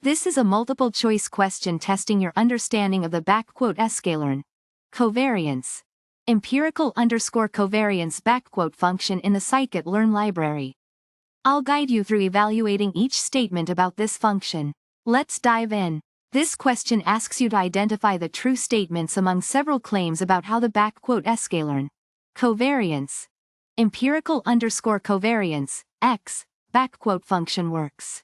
This is a multiple-choice question testing your understanding of the Sklearn covariance, empirical_covariance function in the scikit-learn library. I'll guide you through evaluating each statement about this function. Let's dive in. This question asks you to identify the true statements among several claims about how the Sklearn covariance, empirical_covariance, x, function works.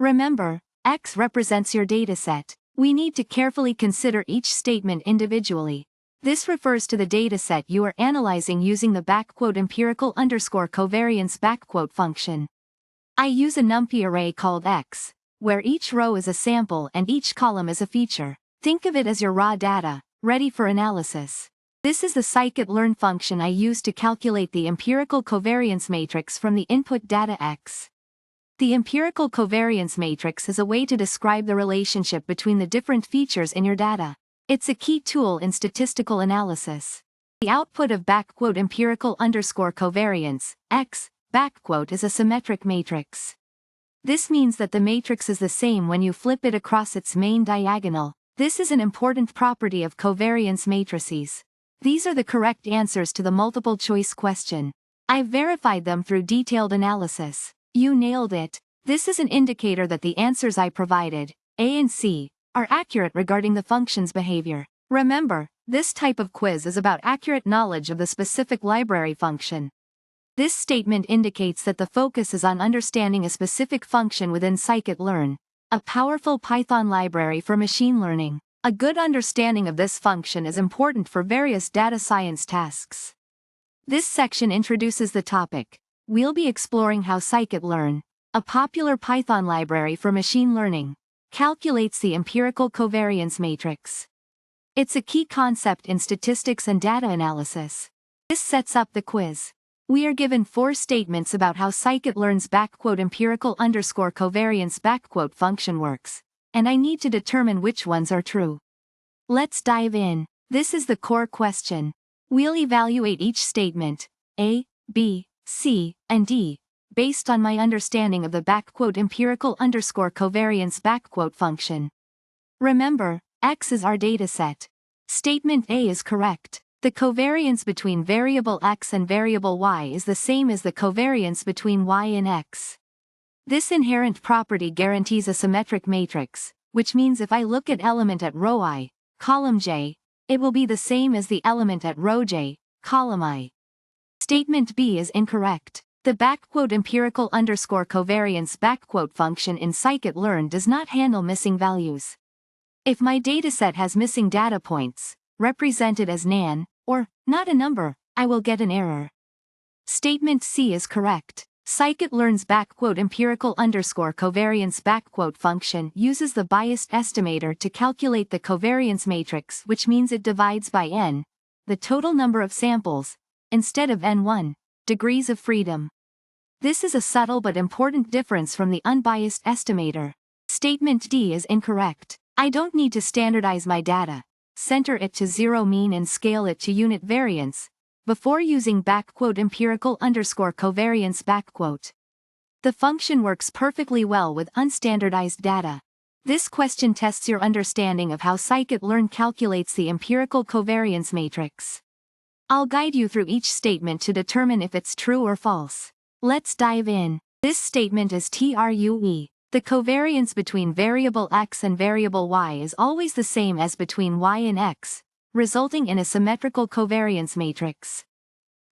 Remember, x represents your dataset. We need to carefully consider each statement individually. This refers to the dataset you are analyzing using the empirical_covariance function. I use a NumPy array called x, where each row is a sample and each column is a feature. Think of it as your raw data, ready for analysis. This is the scikit-learn function I use to calculate the empirical covariance matrix from the input data x. The empirical covariance matrix is a way to describe the relationship between the different features in your data. It's a key tool in statistical analysis. The output of empirical_covariance, x, is a symmetric matrix. This means that the matrix is the same when you flip it across its main diagonal. This is an important property of covariance matrices. These are the correct answers to the multiple-choice question. I've verified them through detailed analysis. You nailed it. This is an indicator that the answers I provided, A and C, are accurate regarding the function's behavior. Remember, this type of quiz is about accurate knowledge of the specific library function. This statement indicates that the focus is on understanding a specific function within scikit-learn, a powerful Python library for machine learning. A good understanding of this function is important for various data science tasks. This section introduces the topic. We'll be exploring how scikit-learn, a popular Python library for machine learning, calculates the empirical covariance matrix. It's a key concept in statistics and data analysis. This sets up the quiz. We are given 4 statements about how scikit-learn's empirical_covariance function works, and I need to determine which ones are true. Let's dive in. This is the core question. We'll evaluate each statement, A, B, C, and D, based on my understanding of the empirical_covariance function. Remember, x is our dataset. Statement A is correct. The covariance between variable x and variable y is the same as the covariance between y and x. This inherent property guarantees a symmetric matrix, which means if I look at element at row I, column j, it will be the same as the element at row j, column I. Statement B is incorrect. The empirical_covariance function in scikit-learn does not handle missing values. If my dataset has missing data points, represented as nan, or not a number, I will get an error. Statement C is correct. Scikit-learn's empirical_covariance function uses the biased estimator to calculate the covariance matrix, which means it divides by n, the total number of samples, instead of n1, degrees of freedom. This is a subtle but important difference from the unbiased estimator. Statement D is incorrect. I don't need to standardize my data, center it to zero mean and scale it to unit variance, before using empirical_covariance. The function works perfectly well with unstandardized data. This question tests your understanding of how scikit-learn calculates the empirical covariance matrix. I'll guide you through each statement to determine if it's true or false. Let's dive in. This statement is true. The covariance between variable x and variable y is always the same as between y and x, resulting in a symmetrical covariance matrix.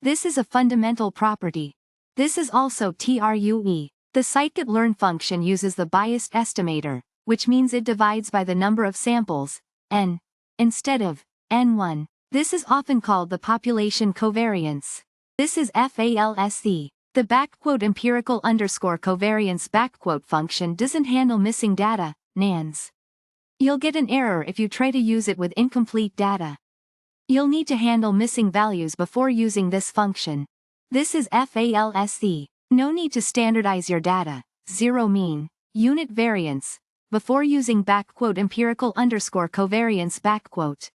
This is a fundamental property. This is also true. The scikit-learn function uses the biased estimator, which means it divides by the number of samples, n, instead of n1. This is often called the population covariance. This is false. The empirical_covariance function doesn't handle missing data, nans. You'll get an error if you try to use it with incomplete data. You'll need to handle missing values before using this function. This is false. No need to standardize your data, zero mean, unit variance, before using empirical_covariance.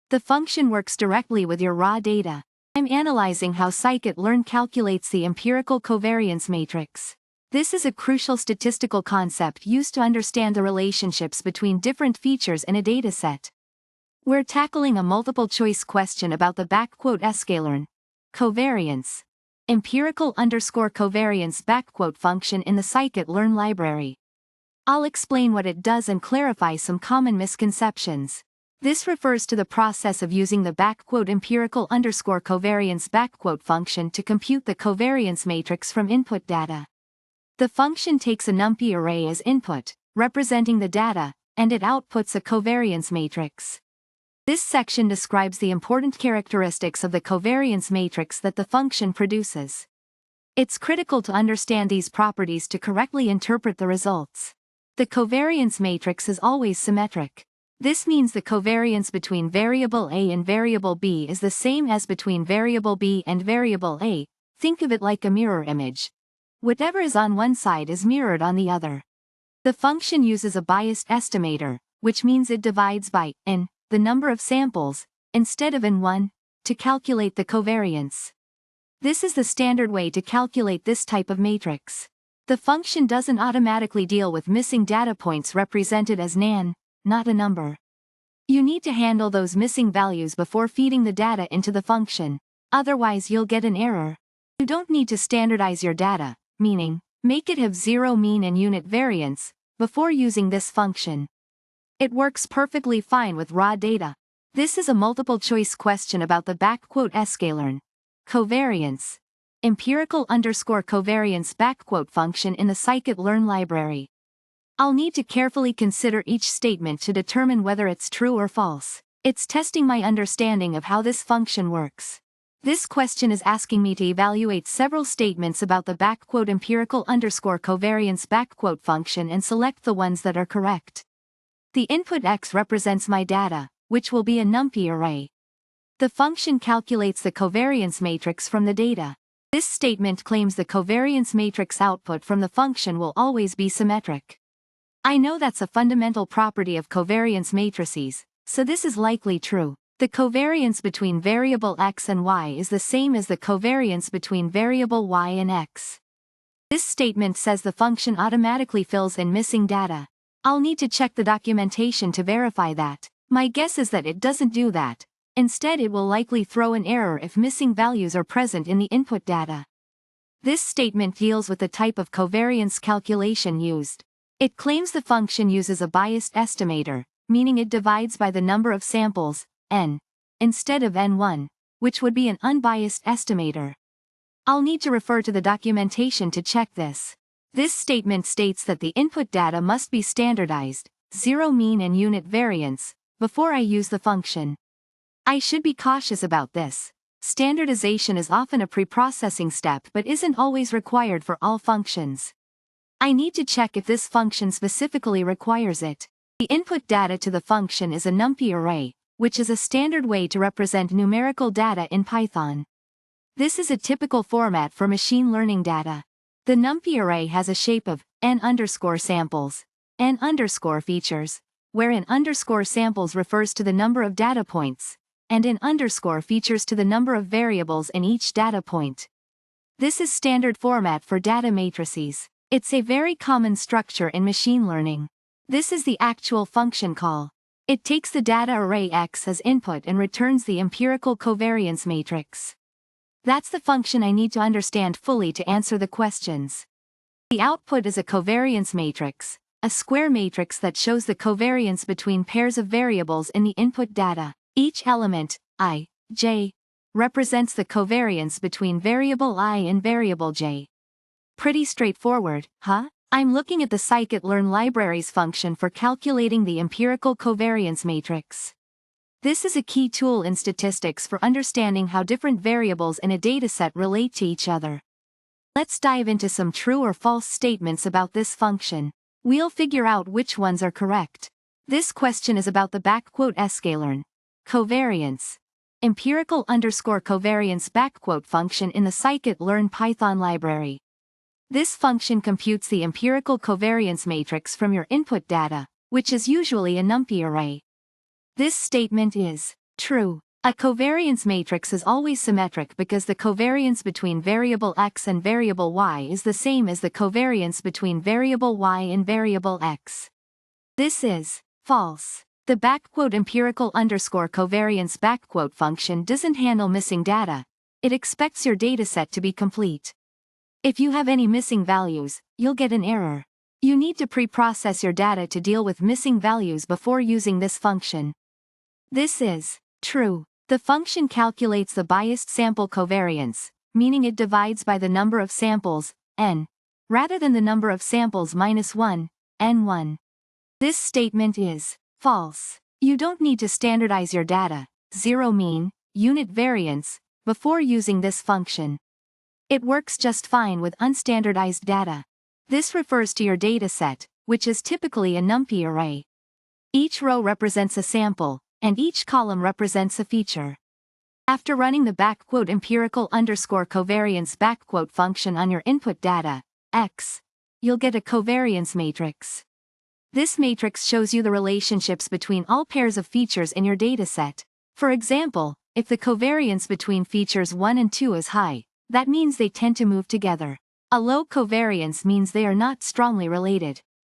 The function works directly with your raw data. I'm analyzing how scikit-learn calculates the empirical covariance matrix. This is a crucial statistical concept used to understand the relationships between different features in a dataset. We're tackling a multiple-choice question about the Sklearn covariance, empirical_covariance function in the Sklearn library. I'll explain what it does and clarify some common misconceptions. This refers to the process of using the empirical_covariance function to compute the covariance matrix from input data. The function takes a NumPy array as input, representing the data, and it outputs a covariance matrix. This section describes the important characteristics of the covariance matrix that the function produces. It's critical to understand these properties to correctly interpret the results. The covariance matrix is always symmetric. This means the covariance between variable A and variable B is the same as between variable B and variable A. Think of it like a mirror image. Whatever is on one side is mirrored on the other. The function uses a biased estimator, which means it divides by n, the number of samples, instead of n1, to calculate the covariance. This is the standard way to calculate this type of matrix. The function doesn't automatically deal with missing data points represented as nan, not a number. You need to handle those missing values before feeding the data into the function, otherwise you'll get an error. You don't need to standardize your data, meaning, make it have zero mean and unit variance, before using this function. It works perfectly fine with raw data. This is a multiple-choice question about the Sklearn covariance, empirical_covariance function in the Sklearn library. I'll need to carefully consider each statement to determine whether it's true or false. It's testing my understanding of how this function works. This question is asking me to evaluate several statements about the empirical_covariance function and select the ones that are correct. The input x represents my data, which will be a NumPy array. The function calculates the covariance matrix from the data. This statement claims the covariance matrix output from the function will always be symmetric. I know that's a fundamental property of covariance matrices, so this is likely true. The covariance between variable x and y is the same as the covariance between variable y and x. This statement says the function automatically fills in missing data. I'll need to check the documentation to verify that. My guess is that it doesn't do that. Instead, it will likely throw an error if missing values are present in the input data. This statement deals with the type of covariance calculation used. It claims the function uses a biased estimator, meaning it divides by the number of samples, n, instead of n1, which would be an unbiased estimator. I'll need to refer to the documentation to check this. This statement states that the input data must be standardized, zero mean and unit variance, before I use the function. I should be cautious about this. Standardization is often a preprocessing step but isn't always required for all functions. I need to check if this function specifically requires it. The input data to the function is a NumPy array, which is a standard way to represent numerical data in Python. This is a typical format for machine learning data. The NumPy array has a shape of n_samples, n_features, where n_samples refers to the number of data points, and n_features to the number of variables in each data point. This is standard format for data matrices. It's a very common structure in machine learning. This is the actual function call. It takes the data array X as input and returns the empirical covariance matrix. That's the function I need to understand fully to answer the questions. The output is a covariance matrix, a square matrix that shows the covariance between pairs of variables in the input data. Each element, I, j, represents the covariance between variable I and variable j. Pretty straightforward, huh? I'm looking at the Sklearn library's function for calculating the empirical covariance matrix. This is a key tool in statistics for understanding how different variables in a dataset relate to each other. Let's dive into some true or false statements about this function. We'll figure out which ones are correct. This question is about the Sklearn covariance, empirical_covariance function in the Sklearn Python library. This function computes the empirical covariance matrix from your input data, which is usually a NumPy array. This statement is true. A covariance matrix is always symmetric because the covariance between variable x and variable y is the same as the covariance between variable y and variable x. This is false. The empirical_covariance function doesn't handle missing data. It expects your dataset to be complete. If you have any missing values, you'll get an error. You need to pre-process your data to deal with missing values before using this function. This is true. The function calculates the biased sample covariance, meaning it divides by the number of samples, n, rather than the number of samples -1, n1. This statement is false. You don't need to standardize your data, zero mean, unit variance, before using this function. It works just fine with unstandardized data. This refers to your dataset, which is typically a NumPy array. Each row represents a sample, and each column represents a feature. After running the empirical_covariance function on your input data, x, you'll get a covariance matrix. This matrix shows you the relationships between all pairs of features in your dataset. For example, if the covariance between features 1 and 2 is high, that means they tend to move together. A low covariance means they are not strongly related.